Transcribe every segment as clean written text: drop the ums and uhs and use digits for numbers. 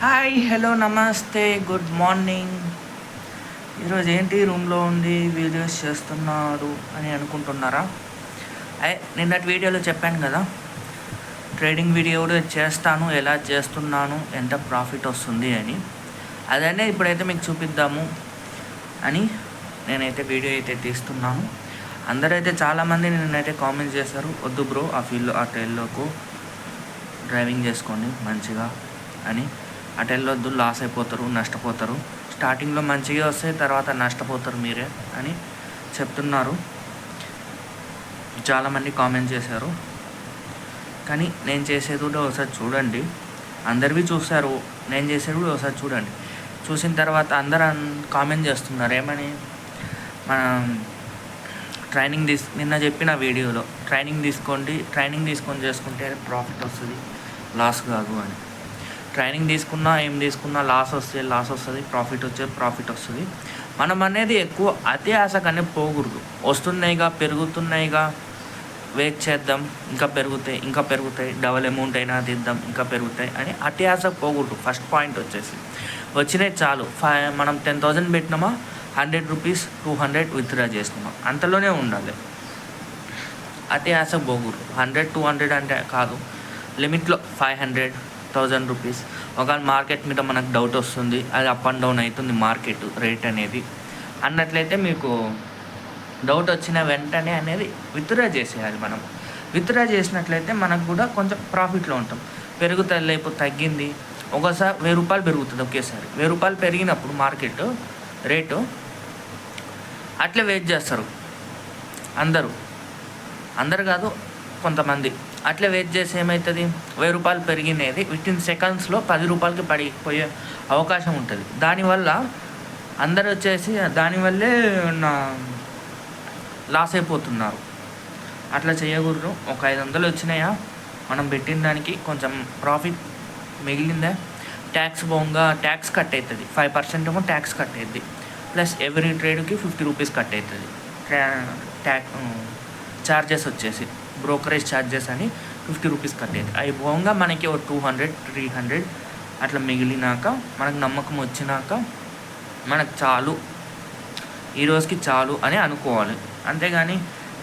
Hi, hello, నమస్తే, good morning. ఈరోజు ఏంటి రూమ్లో ఉండి వీడియోస్ చేస్తున్నాడు అని అనుకుంటున్నారా? నిన్నటి వీడియోలో చెప్పాను కదా, ట్రేడింగ్ వీడియో కూడా చేస్తాను, ఎలా చేస్తున్నాను, ఎంత ప్రాఫిట్ వస్తుంది అని. అదనే ఇప్పుడైతే మీకు చూపిద్దాము అని నేనైతే వీడియో అయితే తీస్తున్నాను. అందరైతే చాలామంది నేనైతే కామెంట్ చేశారు, వద్దు బ్రో ఆ ఫీల్డ్ ఆ టైల్లోకి డ్రైవింగ్ చేసుకోండి మంచిగా అని. అటు వెళ్ళొద్దు, లాస్ అయిపోతారు, నష్టపోతారు. స్టార్టింగ్లో మంచిగా వస్తే తర్వాత నష్టపోతారు మీరే అని చెప్తున్నారు. చాలామంది కామెంట్ చేశారు. కానీ నేను చేసేది కూడా ఒకసారి చూడండి. అందరివి చూస్తారు, నేను చేసేది కూడా ఒకసారి చూడండి. చూసిన తర్వాత అందరూ కామెంట్ చేస్తున్నారు ఏమని, మన ట్రైనింగ్ నిన్న చెప్పిన వీడియోలో ట్రైనింగ్ తీసుకొని చేసుకుంటే ప్రాఫిట్ వస్తుంది, లాస్ కాదు అని. ట్రైనింగ్ తీసుకున్నా ఏం తీసుకున్నా లాస్ వస్తుంది, ప్రాఫిట్ వస్తుంది. మనం అనేది ఎక్కువ అతి ఆశకనే పోకూడదు. వస్తున్నాయిగా, పెరుగుతున్నాయిగా, వెయిట్ చేద్దాం, ఇంకా పెరుగుతాయి, డబల్ అమౌంట్ అయినా తీద్దాం, ఇంకా పెరుగుతాయి అని అతి ఆశ పోకూడదు. ఫస్ట్ పాయింట్ వచ్చేసి వచ్చినాయి చాలు. మనం 10,000 పెట్టినామా, 100 రూపీస్ 200 విత్డ్రా చేసినామా, అంతలోనే ఉండాలి. అతి ఆశ పోకూడదు. 100-200 అంటే కాదు, లిమిట్లో 500-1000 రూపీస్. ఒకవేళ మార్కెట్ మీద మనకు డౌట్ వస్తుంది, అది అప్ అండ్ డౌన్ అవుతుంది మార్కెట్ రేట్ అనేది అన్నట్లయితే, మీకు డౌట్ వచ్చిన వెంటనే అనేది విత్డ్రా చేసేయాలి. మనం విత్డ్రా చేసినట్లయితే మనకు కూడా కొంచెం ప్రాఫిట్లో ఉంటాం. పెరుగుతుంది, లేకపోతే తగ్గింది, ఒకసారి 1000 రూపాయలు పెరుగుతుంది ఒకేసారి. 1000 రూపాయలు పెరిగినప్పుడు మార్కెట్ రేటు అట్లే వెయిట్ చేస్తారు అందరు కాదు, కొంతమంది అట్లా వెయిట్ చేసి ఏమవుతుంది, 1000 రూపాయలు పెరిగినది వితిన్ సెకండ్స్లో 10 రూపాయలకి పడిపోయే అవకాశం ఉంటుంది. దానివల్ల అందరు వచ్చేసి దానివల్లే లాస్ అయిపోతున్నారు. అట్లా చేయకూడదు. ఒక 500 వచ్చినాయా, మనం పెట్టిన దానికి కొంచెం ప్రాఫిట్ మిగిలిందా, ట్యాక్స్ కట్ అవుతుంది. 5% ఏమో ట్యాక్స్ కట్ అవుతుంది. ప్లస్ ఎవ్రీ ట్రేడ్కి 50 రూపీస్ కట్ అవుతుంది. ఛార్జెస్ వచ్చేసి బ్రోకరేజ్ ఛార్జెస్ అని 50 రూపీస్ కట్ అవుతుంది. అవి పోగా మనకి 200-300 అట్లా మిగిలినాక, మనకు నమ్మకం వచ్చినాక మనకు చాలు, ఈరోజుకి చాలు అని అనుకోవాలి. అంతేగాని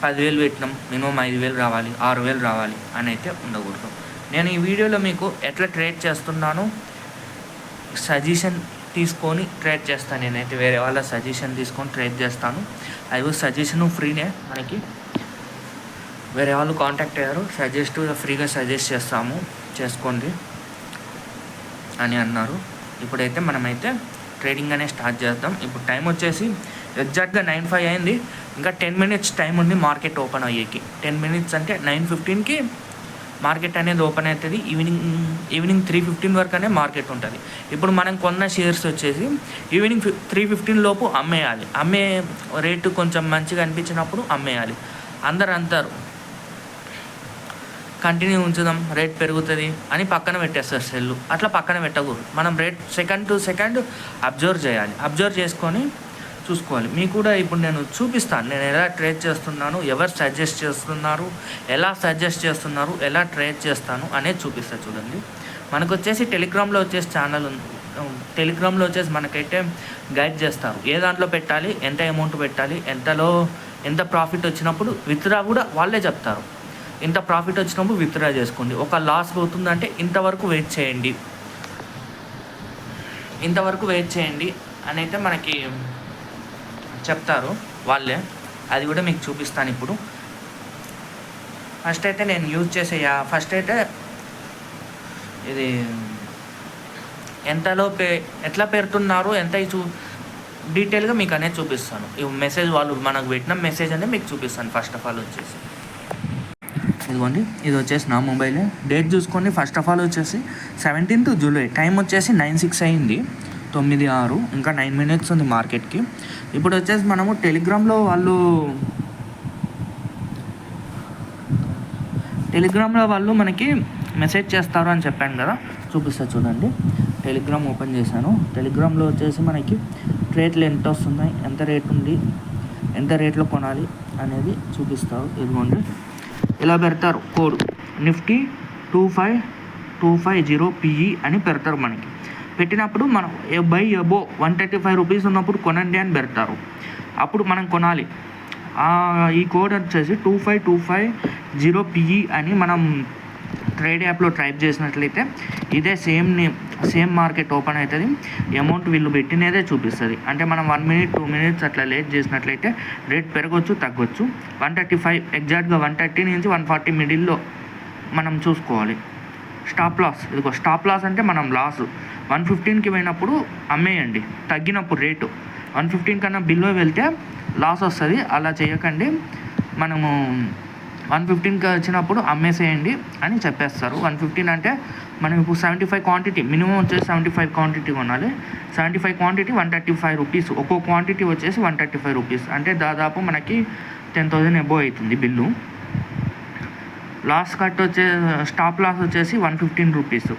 10,000 పెట్టినాం, మినిమం 5,000 రావాలి, 6,000 రావాలి అని అయితే ఉండకూడదు. నేను ఈ వీడియోలో మీకు ఎట్లా ట్రేడ్ చేస్తున్నాను సజెషన్ తీసుకొని ట్రేడ్ చేస్తాను. నేనైతే వేరే వాళ్ళ సజెషన్ తీసుకొని ట్రేడ్ చేస్తాను. అది సజెషను ఫ్రీనే, మనకి వేరే వాళ్ళు కాంటాక్ట్ అయ్యారు, ఫ్రీగా సజెస్ట్ చేసుకోండి అని అన్నారు. ఇప్పుడైతే మనమైతే ట్రేడింగ్ అనేది స్టార్ట్ చేద్దాం. ఇప్పుడు టైం వచ్చేసి ఎగ్జాక్ట్గా 9:05 అయింది. ఇంకా 10 మినిట్స్ టైం ఉంది మార్కెట్ ఓపెన్ అయ్యేకి. 10 మినిట్స్ అంటే 9:15కి మార్కెట్ అనేది ఓపెన్ అవుతుంది. ఈవినింగ్ 3:15 వరకు అనే మార్కెట్ ఉంటుంది. ఇప్పుడు మనం కొన్న షేర్స్ వచ్చేసి ఈవినింగ్ 3:15 లోపు అమ్మేయాలి. అమ్మే రేటు కొంచెం మంచిగా అనిపించినప్పుడు అమ్మేయాలి. అందరు అంటారు కంటిన్యూ ఉంచుదాం, రేట్ పెరుగుతుంది అని పక్కన పెట్టేస్తారు సెల్లు. అట్లా పక్కన పెట్టకూడదు. మనం rate second to second observe చేయాలి. అబ్జర్వ్ చేసుకొని చూసుకోవాలి. మీకు కూడా ఇప్పుడు నేను చూపిస్తాను, నేను ఎలా ట్రేడ్ చేస్తున్నాను, ఎవరు సజెస్ట్ చేస్తున్నారు, ఎలా ట్రేడ్ చేస్తాను అనేది చూపిస్తాను. చూడండి, మనకు వచ్చేసి టెలిగ్రామ్లో వచ్చేసి ఛానల్ ఉంది. టెలిగ్రామ్లో వచ్చేసి మనకైతే గైడ్ చేస్తారు, ఏ దాంట్లో పెట్టాలి, ఎంత అమౌంట్ పెట్టాలి, ఎంత ప్రాఫిట్ వచ్చినప్పుడు విత్డ్రా కూడా వాళ్ళే చెప్తారు. ఇంత ప్రాఫిట్ వచ్చినప్పుడు విత్డ్రా చేసుకోండి, ఒక లాస్ అవుతుందంటే ఇంతవరకు వెయిట్ చేయండి అని అయితే మనకి చెప్తారు వాళ్ళే. అది కూడా మీకు చూపిస్తాను ఇప్పుడు. ఫస్ట్ అయితే నేను యూజ్ చేసే ఇది ఎట్లా పెడుతున్నారు, ఎంత డీటెయిల్గా మీకు అనేది చూపిస్తాను. ఈ మెసేజ్ వాళ్ళు మనకు పెట్టిన మెసేజ్ అనేది మీకు చూపిస్తాను. ఫస్ట్ ఆఫ్ ఆల్ వచ్చేసి ఇదిగోండి, ఇది వచ్చేసి నా మొబైలే. డేట్ చూసుకోండి. ఫస్ట్ ఆఫ్ ఆల్ వచ్చేసి 17th జూలై. టైం వచ్చేసి 9:06 అయింది, 9:06. ఇంకా 9 మినిట్స్ ఉంది మార్కెట్కి. ఇప్పుడు వచ్చేసి మనము టెలిగ్రామ్లో వాళ్ళు మనకి మెసేజ్ చేస్తారు అని చెప్పాను కదా, చూపిస్తా చూడండి. టెలిగ్రామ్ ఓపెన్ చేశాను. టెలిగ్రామ్లో వచ్చేసి మనకి రేట్లు ఎంత వస్తున్నాయి, ఎంత రేట్ ఉంది, ఎంత రేట్లో కొనాలి అనేది చూపిస్తారు. ఇదిగోండి, ఇలా పెడతారు కోడ్ నిఫ్టీ 25250 PE అని పెడతారు మనకి. పెట్టినప్పుడు మనం బై అబో 135 రూపీస్ ఉన్నప్పుడు కొనండి అని పెడతారు. అప్పుడు మనం కొనాలి. ఈ కోడ్ వచ్చేసి 25250PE అని మనం ట్రేడ్ యాప్లో టైప్ చేసినట్లయితే ఇదే సేమ్ మార్కెట్ ఓపెన్ అవుతుంది. అమౌంట్ వీళ్ళు పెట్టినదే చూపిస్తుంది. అంటే మనం 1 minute 2 minutes అట్లా లేట్ చేసినట్లయితే రేట్ పెరగవచ్చు తగ్గొచ్చు. 135 ఎగ్జాక్ట్గా 130 నుంచి 140 మిడిల్లో మనం చూసుకోవాలి. స్టాప్ లాస్, ఇదిగో స్టాప్ లాస్ అంటే మనం లాస్ 115కి పోయినప్పుడు అమ్మేయండి, తగ్గినప్పుడు రేటు 115 కన్నా బిల్లో వెళ్తే లాస్ వస్తుంది. అలా చేయకండి. మనము 115కి వచ్చినప్పుడు అమ్మేసేయండి అని చెప్పేస్తారు. 115 అంటే మనం ఇప్పుడు 75 క్వాంటిటీ, మినిమం వచ్చేసి 75 క్వాంటిటీ కొనాలి. 75 క్వాంటిటీ 135 రూపీస్, ఒక్కో క్వాంటిటీ వచ్చేసి 135 రూపీస్, అంటే దాదాపు మనకి 10,000 అబోవ్ అవుతుంది bill. Loss cut stop loss వచ్చేసి 115 రూపీస్.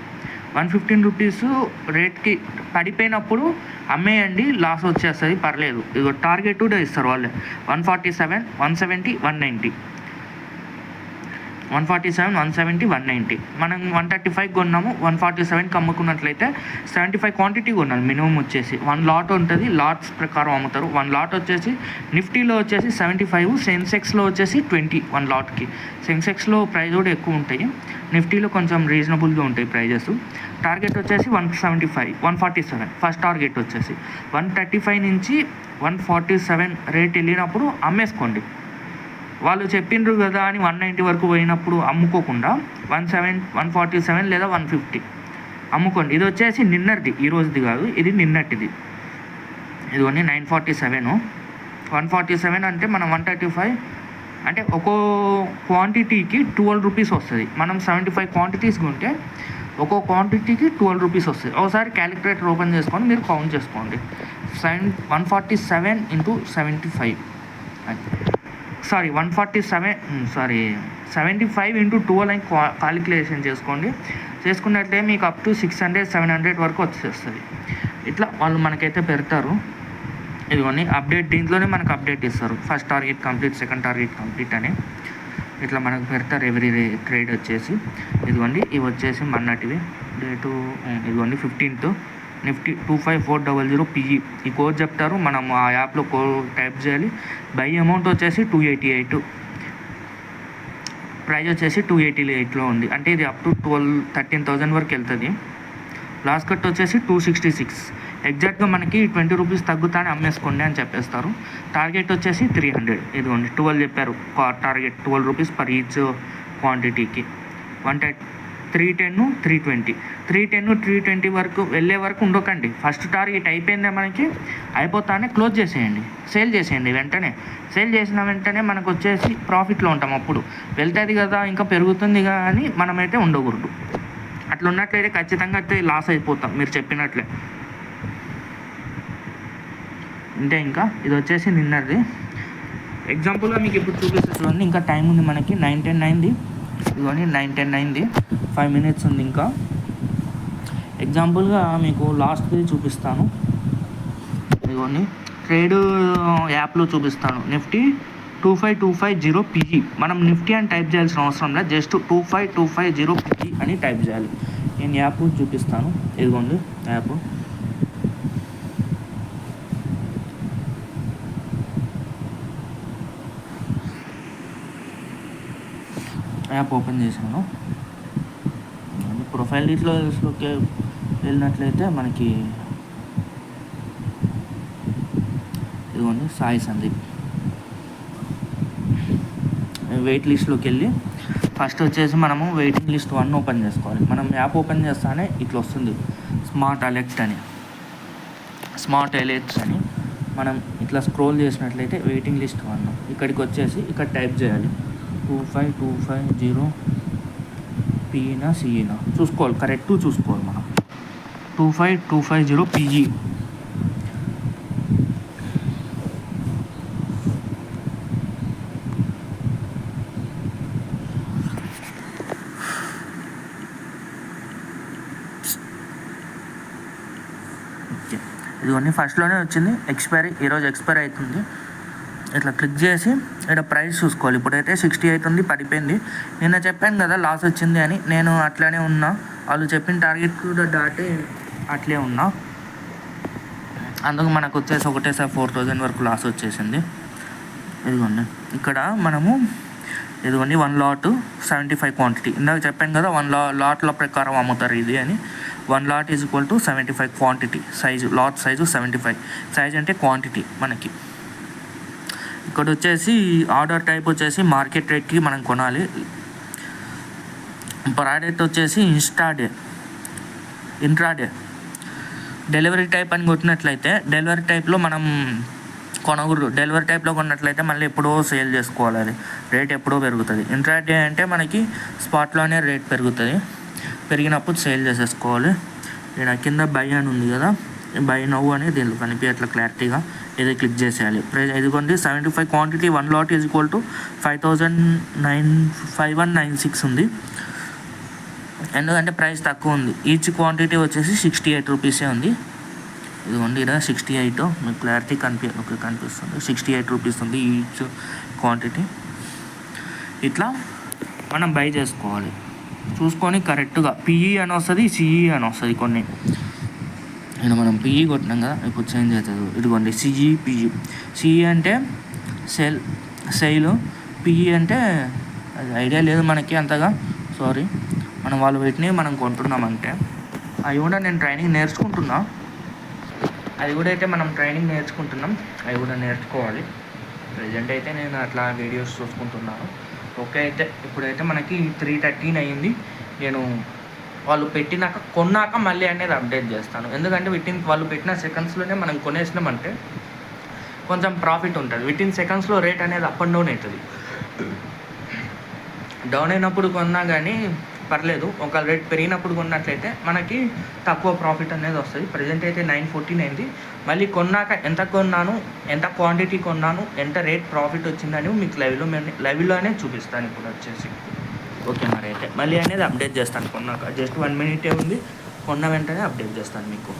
115 రూపీస్ రేట్కి పడిపోయినప్పుడు అమ్మేయండి, లాస్ వచ్చేస్తుంది, పర్లేదు. ఇదిగో టార్గెట్ కూడా ఇస్తారు వాళ్ళే. 147, 170, 190, 147, 170, 190. మనం 135 కొన్నాము, 147కి అమ్ముకున్నట్లయితే 75 క్వాంటిటీ కొన్నాను. మినిమం వచ్చేసి 1 లాట్ ఉంటుంది, లాట్స్ ప్రకారం అమ్ముతారు. 1 లాట్ వచ్చేసి నిఫ్టీలో వచ్చేసి 75, సెన్సెక్స్లో వచ్చేసి 20 1 లాట్కి. సెన్సెక్స్లో ప్రైస్ కూడా ఎక్కువ ఉంటాయి, నిఫ్టీలో కొంచెం రీజనబుల్గా ఉంటాయి ప్రైజెస్. టార్గెట్ వచ్చేసి 175, 147 ఫస్ట్ టార్గెట్ వచ్చేసి. 135 నుంచి 147 రేట్ వెళ్ళినప్పుడు అమ్మేసుకోండి. వాళ్ళు చెప్పిండ్రు కదా అని 190 వరకు పోయినప్పుడు అమ్ముకోకుండా 147 లేదా 150 అమ్ముకోండి. ఇది వచ్చేసి నిన్నటిది, ఈ రోజుది కాదు, ఇది నిన్నటిది. ఇది ఓన్లీ 947. 147 అంటే మనం 135 అంటే ఒక్కో క్వాంటిటీకి 12 రూపీస్ వస్తుంది. మనం 75 క్వాంటిటీస్ కొంటే ఒక్కో క్వాంటిటీకి 12 రూపీస్ వస్తుంది. ఒకసారి క్యాలిక్యులేటర్ ఓపెన్ చేసుకొని మీరు కౌంట్ చేసుకోండి. 147 ఇంటూ 75 75 ఇంటూ 12 అని క్యాలిక్యులేషన్ చేసుకోండి. చేసుకున్నట్లే మీకు అప్ టు 600, 700 వరకు వచ్చేస్తుంది. ఇట్లా వాళ్ళు మనకైతే పెడతారు. ఇదిగోండి అప్డేట్, దీంట్లోనే మనకు అప్డేట్ ఇస్తారు. First target complete, second target complete అని ఇట్లా మనకు పెడతారు ఎవ్రీ ట్రేడ్ వచ్చేసి. ఇదిగోండి ఇవి వచ్చేసి మొన్నటివి డేటు. ఇదిగోండి 15th నిఫ్టీ 25400PE. ఈ కోడ్ చెప్తారు, మనం ఆ యాప్లో కోడ్ టైప్ చేయాలి. బై అమౌంట్ వచ్చేసి 288, ప్రైస్ వచ్చేసి 288లో ఉంది. అంటే ఇది అప్ టు 13,000 వరకు వెళ్తుంది. లాస్ట్ కట్ వచ్చేసి 266. ఎగ్జాక్ట్గా మనకి 20 రూపీస్ తగ్గుతానే అమ్మేసుకోండి అని చెప్పేస్తారు. టార్గెట్ వచ్చేసి 300. ఇదిగోండి 12 చెప్పారు టార్గెట్, 12 రూపీస్ పర్ ఈచ్ క్వాంటిటీకి. 310, 320, 310, 320 వరకు వెళ్ళే వరకు ఉండకండి. ఫస్ట్ టార్గెట్ అయిపోయిందే మనకి, అయిపోతానే క్లోజ్ చేసేయండి, సేల్ చేసేయండి. వెంటనే సేల్ చేసిన వెంటనే మనకు వచ్చేసి ప్రాఫిట్లో ఉంటాం. అప్పుడు వెళ్తుంది కదా, ఇంకా పెరుగుతుంది కానీ మనమైతే ఉండకూడదు. అట్లా ఉన్నట్లయితే ఖచ్చితంగా అయితే లాస్ అయిపోతాం మీరు చెప్పినట్లే. అంటే ఇంకా ఇది వచ్చేసి నిన్నది ఎగ్జాంపుల్గా మీకు ఇప్పుడు చూపిస్తే చూడండి. ఇంకా టైం ఉంది మనకి, 9:10 అయింది. ఇదిగోని 9:10 అయింది, 5 minutes ఉంది ఇంకా. ఎగ్జాంపుల్గా మీకు లాస్ట్ది చూపిస్తాను. ఇదిగోని ట్రేడ్ యాప్లో చూపిస్తాను. Nifty 25250PE. మనం నిఫ్టీ అని టైప్ చేయాల్సిన అవసరం లేదు, జస్ట్ 25250PE అని టైప్ చేయాలి. నేను యాప్ చూపిస్తాను. ఇదిగోండి యాప్. యాప్ ఓపెన్ చేశాను. ప్రొఫైల్ డీటెయిల్స్లోకి వెళ్ళినట్లయితే మనకి ఇదిగోండి సాయి సందీప్. వెయిట్ లిస్ట్లోకి వెళ్ళి ఫస్ట్ వచ్చేసి మనము వెయిటింగ్ లిస్ట్ 1 ఓపెన్ చేసుకోవాలి. మనం యాప్ ఓపెన్ చేస్తానే ఇట్లా వస్తుంది స్మార్ట్ అలెర్ట్స్ అని. మనం ఇట్లా స్క్రోల్ చేసినట్లయితే వెయిటింగ్ లిస్ట్ 1 ఇక్కడికి వచ్చేసి ఇక్కడ టైప్ చేయాలి. 25250 సిఈనా చూసుకోవాలి, కరెక్ట్ చూసుకోవాలి మనం. 25250PE. ఇదివన్నీ ఫస్ట్లోనే వచ్చింది. ఎక్స్పైరీ ఈరోజు ఎక్స్పైరీ అవుతుంది. ఇట్లా క్లిక్ చేసి ఇక్కడ ప్రైస్ చూసుకోవాలి. ఇప్పుడైతే 60 అవుతుంది, పడిపోయింది. నిన్న చెప్పాను కదా లాస్ వచ్చింది అని, నేను అట్లానే ఉన్నా. వాళ్ళు చెప్పిన టార్గెట్ కూడా దాటి అట్లే ఉన్నా. అందుకు మనకు వచ్చేసి ఒకటేసారి 4000 వరకు లాస్ వచ్చేసింది. ఇదిగోండి ఇక్కడ మనము ఇదిగోండి 1 లాట్ 75 క్వాంటిటీ. ఇందాక చెప్పాను కదా 1 లాట్ల ప్రకారం అమ్ముతారు ఇది అని. 1 lot is equal to 75 quantity. Size lot size 75. Size అంటే క్వాంటిటీ మనకి. ఇక్కడ వచ్చేసి ఆర్డర్ టైప్ వచ్చేసి మార్కెట్ రేట్కి మనం కొనాలి. ప్రోడక్ట్ వచ్చేసి ఇంట్రాడే. డెలివరీ టైప్ అని కొట్టినట్లయితే డెలివరీ టైప్లో మనం కొనకూడదు. డెలివరీ టైప్లో కొన్నట్లయితే మళ్ళీ ఎప్పుడో సేల్ చేసుకోవాలి, అది రేట్ ఎప్పుడో పెరుగుతుంది. ఇంట్రాడే అంటే మనకి స్పాట్లోనే రేట్ పెరుగుతుంది, పెరిగినప్పుడు సేల్ చేసేసుకోవాలి. నేను కింద బై అని ఉంది కదా, బై నవ్వు అని దీంట్లో కనిపించట్లా క్లారిటీగా, ఇది క్లిక్ చేసేయాలి. ఇదిగోండి 75 quantity 1 lot is equal to 5196 ఉంది. ఎందుకంటే ప్రైస్ తక్కువ ఉంది. ఈచ్ క్వాంటిటీ వచ్చేసి 68 రూపీసే ఉంది. ఇదిగోండి ఇక్కడ 68 మీకు క్లారిటీ కనిపిస్తుంది. 68 రూపీస్ ఉంది ఈచ్ క్వాంటిటీ. ఇట్లా మనం బై చేసుకోవాలి, చూసుకొని కరెక్ట్గా. పిఈ అని వస్తుంది, సిఈ అని వస్తుంది కొన్ని. నేను మనం పిఈ కొట్టినాం కదా, ఇప్పుడు చేంజ్ అవుతుంది. ఇదిగోండి సిఈ పిఈ. సిఈ అంటే సేల్, పిఈ అంటే అది ఐడియా లేదు మనకి అంతగా, సారీ. మనం వాళ్ళు వీటిని మనం కొంటున్నామంటే అవి కూడా నేను ట్రైనింగ్ నేర్చుకుంటున్నా. అది కూడా అయితే మనం ట్రైనింగ్ నేర్చుకుంటున్నాం, అవి కూడా నేర్చుకోవాలి. ప్రజెంట్ అయితే నేను అట్లా వీడియోస్ చూసుకుంటున్నాను. ఓకే, అయితే ఇప్పుడైతే మనకి 3:13 అయ్యింది. నేను వాళ్ళు కొన్నాక మళ్ళీ అనేది అప్డేట్ చేస్తాను. ఎందుకంటే వాళ్ళు పెట్టిన సెకండ్స్లోనే మనం కొనేసినామంటే కొంచెం ప్రాఫిట్ ఉంటుంది. వితిన్ సెకండ్స్లో రేట్ అనేది అప్ అండ్ డౌన్ అవుతుంది. డౌన్ అయినప్పుడు కొన్నా కానీ పర్లేదు, ఒక రేట్ పెరిగినప్పుడు కొన్నట్లయితే మనకి తక్కువ ప్రాఫిట్ అనేది వస్తుంది. ప్రజెంట్ అయితే 9:14 అయింది. మళ్ళీ కొన్నాక ఎంత కొన్నాను, ఎంత క్వాంటిటీ కొన్నాను, ఎంత రేట్ ప్రాఫిట్ వచ్చిందని మీకు లైవ్లోనే చూపిస్తాను ఇప్పుడు వచ్చేసి. ఓకే, మరి అయితే మళ్ళీ అనేది అప్డేట్ చేస్తాను కొన్నాక. జస్ట్ 1 మినిటే ఉంది, కొన్న వెంటనే అప్డేట్ చేస్తాను మీకు.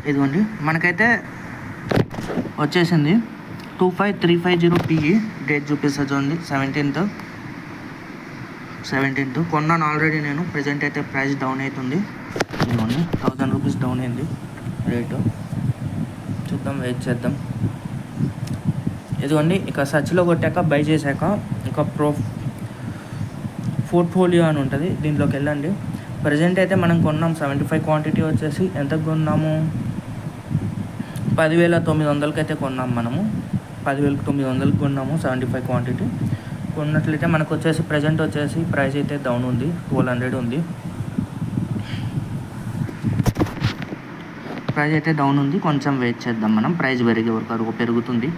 ఇదిగోండి మనకైతే వచ్చేసింది 25350 PE. డేట్ చూపిస్తుంది చూడండి 17th. కొన్నాను ఆల్రెడీ నేను. ప్రజెంట్ అయితే ప్రైస్ డౌన్ అవుతుంది. ఇదిగోండి 1000 రూపీస్ డౌన్ అయింది రేటు. చూద్దాం, వెయిట్ చేద్దాం. ఇదిగోండి ఇక సర్చ్లో కొట్టాక బై చేశాక ఇక పోర్ట్ఫోలియో అని ఉంటుంది, దీంట్లోకి వెళ్ళండి. ప్రజెంట్ అయితే మనం కొన్నాం 75 క్వాంటిటీ వచ్చేసి ఎంతకు కొన్నాము, 10,900కి అయితే కొన్నాం మనము. 10,900కి కొన్నాము 75 క్వాంటిటీ. కొన్నట్లయితే మనకు వచ్చేసి ప్రజెంట్ వచ్చేసి ప్రైస్ అయితే డౌన్ ఉంది, 1200 ఉంది. ప్రైస్ అయితే డౌన్ ఉంది, కొంచెం వెయిట్ చేద్దాం మనం. ప్రైస్ పెరిగే వరకు పెరుగుతుంది.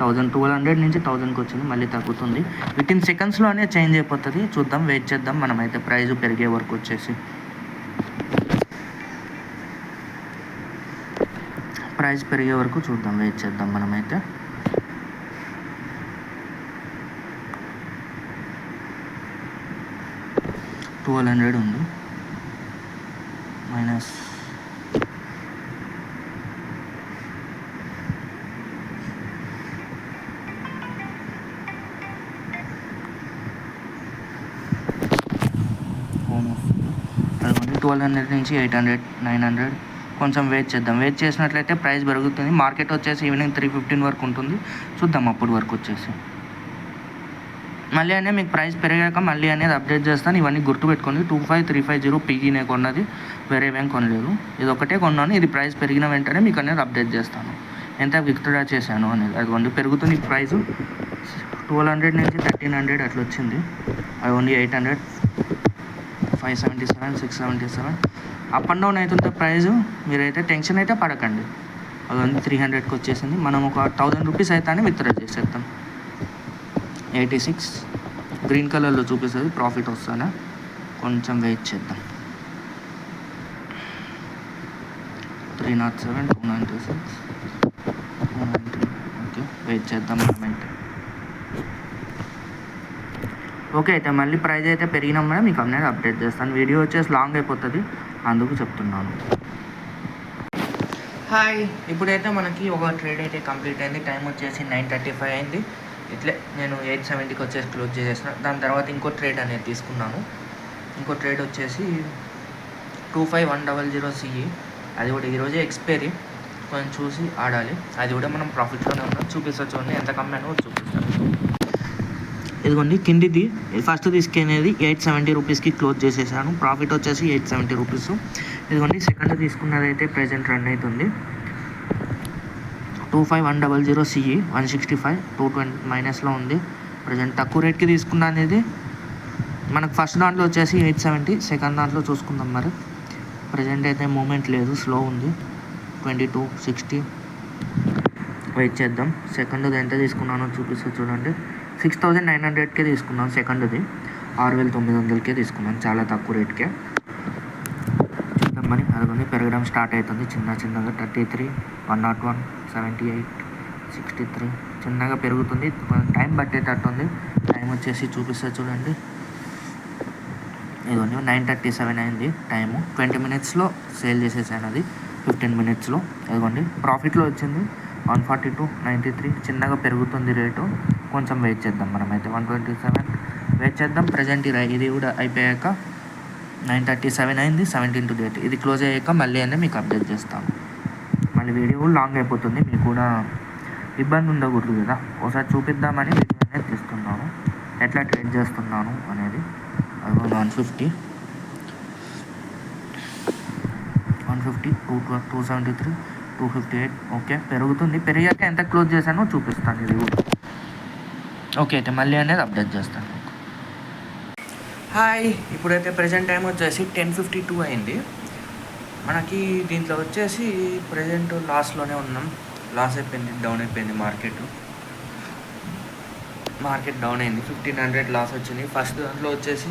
1200 నుంచి 1000కి వచ్చింది, మళ్ళీ తగ్గుతుంది. వితిన్ సెకండ్స్లోనే చేంజ్ అయిపోతుంది. చూద్దాం, వెయిట్ చేద్దాం మనమైతే ప్రైస్ పెరిగే వరకు వచ్చేసి. ప్రైస్ పెరిగే వరకు చూద్దాం, వెయిట్ చేద్దాం మనమైతే. $1200 ఉంది మైనస్. అది 1200 నుంచి 800, 900. కొంచెం వెయిట్ చేద్దాం. వెయిట్ చేసినట్లయితే ప్రైస్ పెరుగుతుంది. మార్కెట్ వచ్చేసి ఈవినింగ్ 3:15 వరకు ఉంటుంది. చూద్దాం అప్పటి వరకు వచ్చేసి. మళ్ళీ అనేది మీకు ప్రైస్ పెరిగాక మళ్ళీ అనేది అప్డేట్ చేస్తాను. ఇవన్నీ గుర్తుపెట్టుకోండి. 25350 PEనే కొన్నది, వేరే ఏం కొనలేదు. ఇది ఒకటే కొన్నాను. ఇది ప్రైస్ పెరిగిన వెంటనే మీకు అనేది అప్డేట్ చేస్తాను ఎంత విత్డ్రా చేశాను అనేది. అదిగోండి పెరుగుతుంది ప్రైస్. 1200 నుంచి 1300 అట్లా వచ్చింది. అది ఓన్లీ 800, 577, 677 అప్ అండ్ డౌన్ అవుతుంటే ప్రైజు. మీరైతే టెన్షన్ అయితే పడకండి. అది 300కి వచ్చేసింది. మనం ఒక 1000 రూపీస్ అయితే విత్డ్రా చేసేద్దాం. 86 గ్రీన్ కలర్లో చూపిస్తుంది. ప్రాఫిట్ వస్తానా, కొంచెం వెయిట్ చేద్దాం. 307, 296, 290. ఓకే, వెయిట్ చేద్దాం మనమైతే. ఓకే, అయితే మళ్ళీ ప్రైస్ అయితే పెరిగినామని మీకు అనేది అప్డేట్ చేస్తాను. వీడియో వచ్చేసి లాంగ్ అయిపోతుంది, అందుకు చెప్తున్నాను. హాయ్, ఇప్పుడైతే మనకి ఒక ట్రేడ్ అయితే కంప్లీట్ అయింది. టైం వచ్చేసి 9:35 అయింది. ఇట్లే నేను 870కి వచ్చేసి క్లోజ్ చేసేసిన. దాని తర్వాత ఇంకో ట్రేడ్ అనేది తీసుకున్నాను. ఇంకో ట్రేడ్ వచ్చేసి 25100 CE, అది కూడా ఈరోజే ఎక్స్పైరీ, కొంచెం చూసి ఆడాలి. అది కూడా మనం ప్రాఫిట్లోనే ఉన్నాం. చూపిస్తా చూడండి ఎంత కమ్మానో చూపిస్తాను. ఇదిగోండి కిందిది ఫస్ట్ తీసుకునేది 870 రూపీస్కి క్లోజ్ చేసేసాను. ప్రాఫిట్ వచ్చేసి 870 రూపీస్. ఇదిగోండి సెకండ్ తీసుకున్నది అయితే ప్రెజెంట్ రన్ అవుతుంది 25100 CE 165 220 మైనస్లో ఉంది ప్రజెంట్. తక్కువ రేట్కి తీసుకున్నాను ఇది. మనకు ఫస్ట్ దాంట్లో వచ్చేసి 870, సెకండ్ దాంట్లో చూసుకుందాం. మరి ప్రజెంట్ అయితే మూమెంట్ లేదు, స్లో ఉంది 2260. వెయిట్ చేద్దాం. సెకండ్ది ఎంత తీసుకున్నానో చూపిస్తే చూడండి. 6900కే తీసుకున్నాను సెకండ్ది. 6900కే తీసుకున్నాను, చాలా తక్కువ రేట్కే. చూద్దాం మరి. అదిగోండి పెరగడం స్టార్ట్ అవుతుంది చిన్నగా. 33, 101, 78, 63 చిన్నగా పెరుగుతుంది. టైం పట్టేటట్టు ఉంది. టైం వచ్చేసి చూపిస్తే చూడండి. ఇదిగోండి 9:37 అయింది టైము. 20 మినిట్స్లో సేల్ చేసేసాను అది, 15 మినిట్స్లో. ఇదిగోండి ప్రాఫిట్లో వచ్చింది 142.93. చిన్నగా పెరుగుతుంది రేటు. కొంచెం వెయిట్ చేద్దాం మనమైతే. 127 వెయిట్ చేద్దాం. ప్రజెంట్ ఇది కూడా అయిపోయాక 9:37 అయింది. 17 టు డేట్. ఇది క్లోజ్ అయ్యాక మళ్ళీ అనేది మీకు అప్డేట్ చేస్తాను. మళ్ళీ వీడియో కూడా లాంగ్ అయిపోతుంది, మీకు కూడా ఇబ్బంది ఉండకూడదు కదా. ఒకసారి చూపిద్దామని వీడియో అనేది తీస్తున్నాను, ఎట్లా ట్రేడ్ చేస్తున్నాను అనేది. అది 150, 273, 258. ఓకే పెరుగుతుంది. పెరిగాక ఎంత క్లోజ్ చేశానో చూపిస్తాను ఇది కూడా. ఓకే అయితే మళ్ళీ అనేది అప్డేట్ చేస్తాను. హాయ్, ఇప్పుడైతే ప్రజెంట్ టైం వచ్చేసి 10:52 అయింది. మనకి దీంట్లో వచ్చేసి ప్రజెంట్ లాస్లోనే ఉన్నాం. లాస్ అయిపోయింది, డౌన్ అయిపోయింది మార్కెట్ డౌన్ అయింది. 1500 లాస్ వచ్చింది. ఫస్ట్ దాంట్లో వచ్చేసి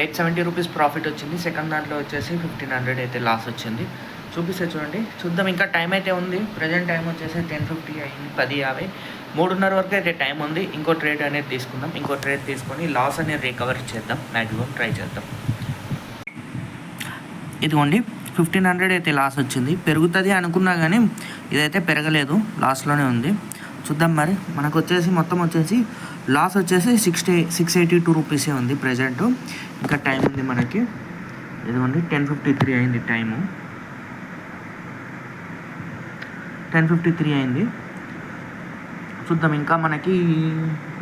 870 రూపీస్ ప్రాఫిట్ వచ్చింది. సెకండ్ దాంట్లో వచ్చేసి 1500 అయితే లాస్ వచ్చింది. చూపిస్తే చూడండి. చూద్దాం, ఇంకా టైం అయితే ఉంది. ప్రజెంట్ టైం వచ్చేసి 10:50 అయింది, 10:50, 3:30 వరకు అయితే టైం ఉంది. ఇంకో ట్రేడ్ అనేది తీసుకుందాం. ఇంకో ట్రేడ్ తీసుకొని లాస్ అనేది రికవర్ చేద్దాం, మ్యాక్సిమం ట్రై చేద్దాం. ఇదిగోండి 1500 అయితే లాస్ వచ్చింది. పెరుగుతుంది అనుకున్నా కానీ ఇదైతే పెరగలేదు, లాస్లోనే ఉంది. చూద్దాం మరి. మనకు వచ్చేసి మొత్తం వచ్చేసి లాస్ వచ్చేసి 682 రూపీసే ఉంది ప్రజెంట్. ఇంకా టైం ఉంది మనకి. ఇదిగోండి 10:53 అయింది టైము. 10:53 అయింది. చూద్దాం, ఇంకా మనకి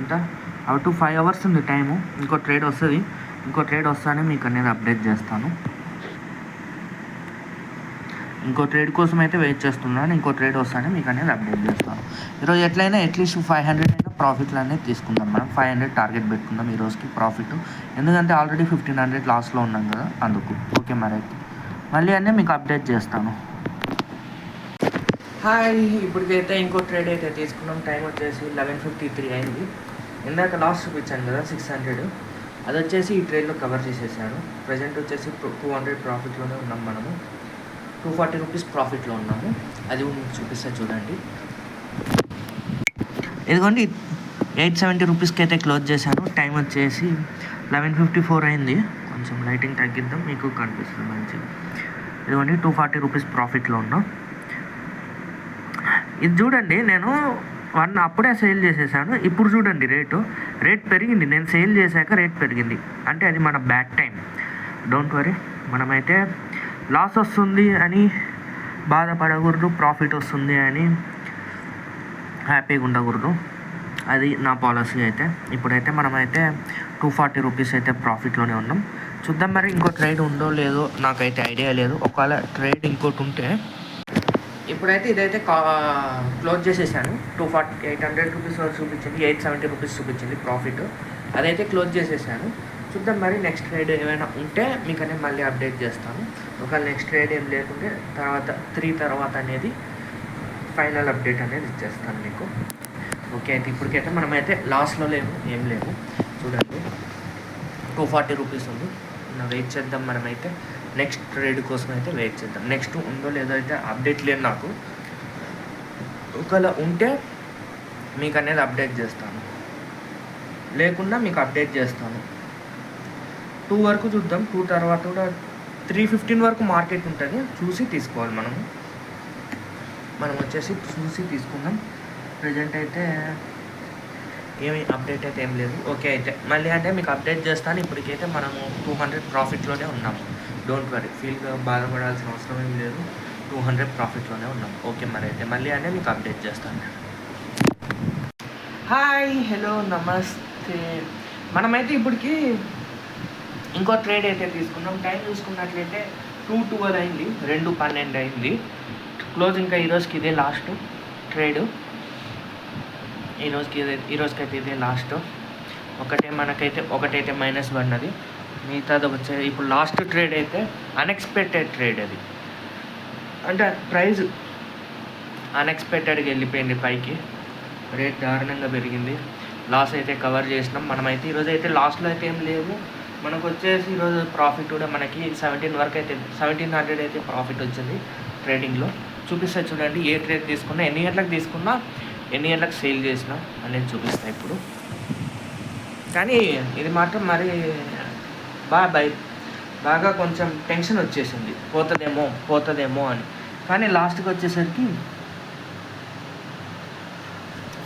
ఇంకా అప్ టు 5 అవర్స్ ఉంది టైము. ఇంకో ట్రేడ్ వస్తుంది. ఇంకో ట్రేడ్ వస్తానే మీకు అనేది అప్డేట్ చేస్తాను. ఇంకో ట్రేడ్ కోసం అయితే వెయిట్ చేస్తున్నాను. ఇంకో ట్రేడ్ వస్తానే మీకు అనేది అప్డేట్ చేస్తాను. ఈరోజు ఎట్లయినా అట్లీస్ట్ 500 అయినా ప్రాఫిట్లు అనేది తీసుకుందాం. మనం 500 టార్గెట్ పెట్టుకుందాం ఈరోజుకి ప్రాఫిట్. ఎందుకంటే ఆల్రెడీ 1500 లాస్లో ఉన్నాం కదా, అందుకు. ఓకే మరి అయితే మళ్ళీ అన్నీ మీకు అప్డేట్ చేస్తాను. హాయ్, ఇప్పటికైతే ఇంకో ట్రేడ్ అయితే తీసుకున్నాం. టైం వచ్చేసి 11:53 అయింది. ఇందాక లాస్ట్ చూపించాను కదా 600, అది వచ్చేసి ఈ ట్రేడ్లో కవర్ చేసేసాను. ప్రజెంట్ వచ్చేసి 200 ప్రాఫిట్లోనే ఉన్నాం మనము. 240 రూపీస్ ప్రాఫిట్లో ఉన్నాము. అది మీకు చూపిస్తా చూడండి. ఇదిగోండి 870 రూపీస్కి అయితే క్లోజ్ చేశాను. టైం వచ్చేసి 11:54 అయింది. కొంచెం లైటింగ్ తగ్గిద్దాం, మీకు కనిపిస్తుంది మంచిగా. ఇదిగోండి 240 రూపీస్ ప్రాఫిట్లో ఉన్నాం. ఇది చూడండి, నేను అప్పుడే సేల్ చేసేసాను. ఇప్పుడు చూడండి రేట్ పెరిగింది. నేను సేల్ చేశాక రేట్ పెరిగింది అంటే అది మన బ్యాడ్ టైం. డోంట్ వరీ, మనమైతే లాస్ వస్తుంది అని బాధపడకూడదు, ప్రాఫిట్ వస్తుంది అని హ్యాపీగా ఉండకూడదు. అది నా పాలసీ అయితే. ఇప్పుడైతే మనమైతే 240 రూపీస్ అయితే ప్రాఫిట్లోనే ఉన్నాం. చూద్దాం మరి ఇంకో ట్రేడ్ ఉందో లేదో నాకైతే ఐడియా లేదు. ఒకవేళ ట్రేడ్ ఇంకోటి ఉంటే. ఇప్పుడైతే ఇదైతే క్లోజ్ చేసేసాను. 800 రూపీస్ చూపించింది, 870 రూపీస్ చూపించింది ప్రాఫిట్. అదైతే క్లోజ్ చేసేసాను. చూద్దాం మరి నెక్స్ట్ ట్రేడ్ ఏమైనా ఉంటే మీకు అనేది మళ్ళీ అప్డేట్ చేస్తాను. ఒకవేళ నెక్స్ట్ ట్రేడ్ ఏం లేకుంటే తర్వాత 3 తర్వాత అనేది ఫైనల్ అప్డేట్ అనేది ఇచ్చేస్తాను మీకు. ఓకే అయితే ఇప్పటికైతే మనమైతే లాస్లో ఏం లేవు. చూడండి 240 రూపీస్ ఉంది. వెయిట్ చేద్దాం. మనమైతే నెక్స్ట్ ట్రేడ్ కోసం అయితే వెయిట్ చేద్దాం. నెక్స్ట్ ఉందో లేదో అయితే అప్డేట్ లేదు నాకు. ఒకవేళ ఉంటే మీకు అనేది అప్డేట్ చేస్తాను, లేకుండా మీకు అప్డేట్ చేస్తాను. 2 వరకు చూద్దాం. 2 తర్వాత కూడా 3:15 వరకు మార్కెట్ ఉంటుంది. చూసి తీసుకోవాలి మనం వచ్చేసి చూసి తీసుకుందాం. ప్రజెంట్ అయితే ఏమి అప్డేట్ అయితే ఏం లేదు. ఓకే అయితే మళ్ళీ అంటే మీకు అప్డేట్ చేస్తాను. ఇప్పటికైతే మనము 200 ప్రాఫిట్లోనే ఉన్నాము. డోంట్ వరీ, బాధపడాల్సిన అవసరం ఏం లేదు. 200 ప్రాఫిట్లోనే ఉన్నాం. ఓకే మరి అయితే మళ్ళీ అనే మీకు అప్డేట్ చేస్తాను. హాయ్, హలో, నమస్తే. మనమైతే ఇప్పటికి ఇంకో ట్రేడ్ అయితే తీసుకున్నాం. టైం చూసుకున్నట్లయితే 2:12 అయింది, 2:12 అయింది క్లోజ్. ఇంకా ఈరోజుకి ఇదే లాస్ట్ ట్రేడ్. ఈరోజుకైతే ఇదే లాస్ట్. ఒకటైతే మైనస్ పడినది, మిగతాది వచ్చే ఇప్పుడు లాస్ట్ ట్రేడ్ అయితే అన్ఎక్స్పెక్టెడ్ ట్రేడ్. అది అంటే ప్రైజ్ అన్ఎక్స్పెక్టెడ్గా వెళ్ళిపోయింది పైకి, రేట్ దారుణంగా పెరిగింది. లాస్ అయితే కవర్ చేసినాం. మనమైతే ఈరోజు అయితే లాస్ట్లో అయితే ఏం లేవు. మనకు వచ్చేసి ఈరోజు ప్రాఫిట్ కూడా మనకి 1700 అయితే ప్రాఫిట్ వచ్చింది ట్రేడింగ్లో. చూపిస్తా చూడండి, ఏ ట్రేడ్ తీసుకున్నా, ఎన్ని గంటలకు తీసుకున్నా, ఎన్ని గంటలకు సేల్ చేసినా అనేది చూపిస్తాను ఇప్పుడు. కానీ ఇది మాత్రం మరి బాగా కొంచెం టెన్షన్ వచ్చేసింది, పోతుందేమో అని. కానీ లాస్ట్కి వచ్చేసరికి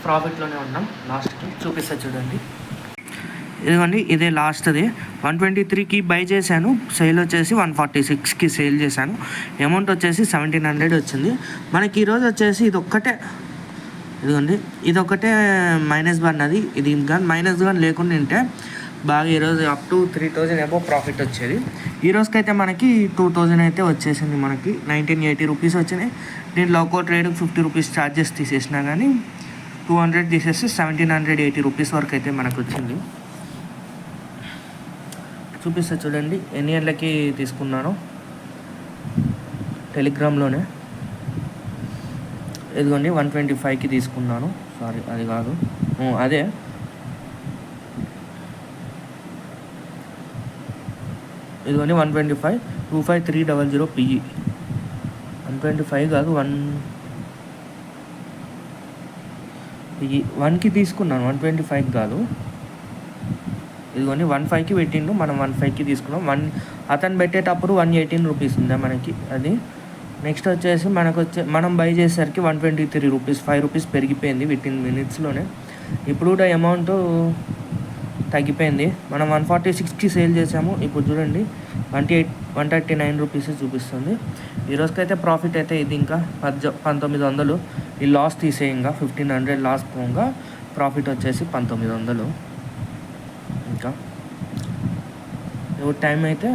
ప్రాఫిట్లోనే ఉన్నాం. లాస్ట్కి చూపిస్తా చూడండి. ఇదిగోండి, ఇదే లాస్ట్ది. 123కి బై చేశాను, సేల్ వచ్చేసి 146కి సేల్ చేశాను. అమౌంట్ వచ్చేసి 1700 వచ్చింది. మనకి ఈరోజు వచ్చేసి ఇదొక్కటే మైనస్ పడినది. ఇది ఇంకా మైనస్ కానీ లేకుండా ఉంటే బాగా ఈరోజు అప్ టు 3000 ఏమో ప్రాఫిట్ వచ్చేది. ఈరోజుకైతే మనకి 2000 అయితే వచ్చేసింది. మనకి 1980 రూపీస్ వచ్చినాయి. దీంట్లో ఒక్కో ట్రేడ్కి 50 రూపీస్ ఛార్జెస్ తీసేసినా కానీ 200 తీసేసి 1780 రూపీస్ వరకు అయితే మనకు వచ్చింది. చూపిస్తా చూడండి ఎన్ని గంటలకి తీసుకున్నానో టెలిగ్రామ్లోనే. ఇదిగోండి 125కి తీసుకున్నాను. సారీ, అది కాదు, అదే ఇదిగోండి 125 25300 PE. 125 కాదు, 1కి తీసుకున్నాను, 125 కాదు. ఇదిగోండి 15కి పెట్టిండు, మనం 15కి తీసుకున్నాం. అతను పెట్టేటప్పుడు 118 రూపీస్ ఉందా మనకి అది. నెక్స్ట్ వచ్చేసి మనం బై చేసేసరికి 123 రూపీస్, 5 రూపీస్ పెరిగిపోయింది వితిన్ మినిట్స్లోనే. ఇప్పుడు కూడా అమౌంట్ తగ్గిపోయింది. మనం 146కి సేల్ చేసాము. ఇప్పుడు చూడండి 139 రూపీస్ చూపిస్తుంది. ఈరోజుకైతే ప్రాఫిట్ అయితే ఇది ఇంకా 1900. ఈ లాస్ తీసేయంగా 1500 లాస్ పోగా ప్రాఫిట్ వచ్చేసి 1900. ఇంకా ఇప్పుడు టైం అయితే